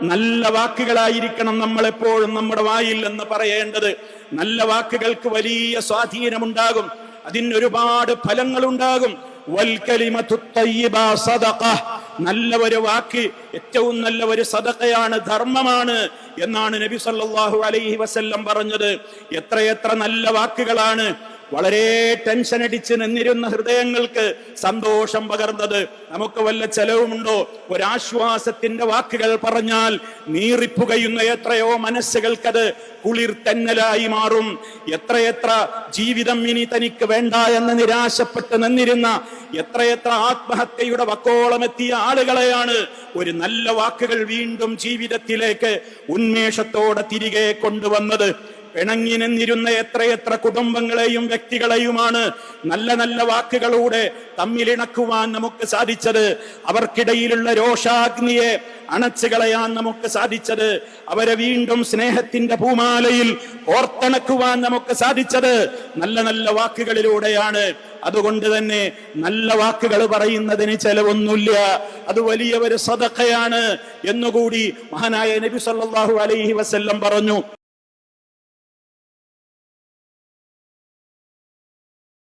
നല്ല വാക്കുകളായിരിക്കണം നമ്മളെപ്പോഴും നമ്മുടെ വായിൽ എന്ന് പറയേണ്ടത്. നല്ല വാക്കുകൾക്ക് വലിയ സ്വാധീനമുണ്ടാകും, അതിന് ഒരുപാട് ഫലങ്ങളുണ്ടാകും. വൽ കലിമത്തു തയ്യിബ സദഖ, നല്ല ഒരു വാക്ക് ഏറ്റവും നല്ല ഒരു സദഖയാണ്, ധർമ്മമാണ് എന്നാണ് നബി സല്ലല്ലാഹു അലൈഹി വസല്ലം പറഞ്ഞത്. എത്രയെത്ര നല്ല വാക്കുകളാണ് വളരെ ടെൻഷൻ അടിച്ച് നിന്നിരുന്ന ഹൃദയങ്ങൾക്ക് സന്തോഷം പകർന്നത്. നമുക്ക് വല്ല ചെലവുമുണ്ടോ? ഒരാശ്വാസത്തിന്റെ വാക്കുകൾ പറഞ്ഞാൽ നീറിപ്പുകയുന്ന എത്രയോ മനസ്സുകൾക്കത് കുളിർത്തന്നലായി മാറും. എത്രയെത്ര ജീവിതം ഇനി തനിക്ക് വേണ്ട എന്ന് നിരാശപ്പെട്ട് നിന്നിരുന്ന എത്രയെത്ര ആത്മഹത്യയുടെ വക്കോളമെത്തിയ ആളുകളെയാണ് ഒരു നല്ല വാക്കുകൾ വീണ്ടും ജീവിതത്തിലേക്ക് ഉന്മേഷത്തോടെ തിരികെ കൊണ്ടുവന്നത്. പിണങ്ങി നിന്നിരുന്ന എത്രയെത്ര കുടുംബങ്ങളെയും വ്യക്തികളെയുമാണ് നല്ല നല്ല വാക്കുകളൂടെ തമ്മിലിണക്കുവാൻ നമുക്ക് സാധിച്ചത്. അവർക്കിടയിലുള്ള രോഷാഗ്നിയെ അണച്ചു കളയാൻ നമുക്ക് സാധിച്ചത്. അവരെ വീണ്ടും സ്നേഹത്തിന്റെ പൂമാലയിൽ ഓർത്തിണക്കുവാൻ നമുക്ക് സാധിച്ചത് നല്ല നല്ല വാക്കുകളിലൂടെയാണ്. അതുകൊണ്ട് തന്നെ നല്ല വാക്കുകൾ പറയുന്നതിന് ചെലവൊന്നുമില്ല, അത് വലിയ ഒരു സദഖയാണ് എന്നുകൂടി മഹാനായ നബി സല്ലല്ലാഹു അലൈഹി വസല്ലം പറഞ്ഞു.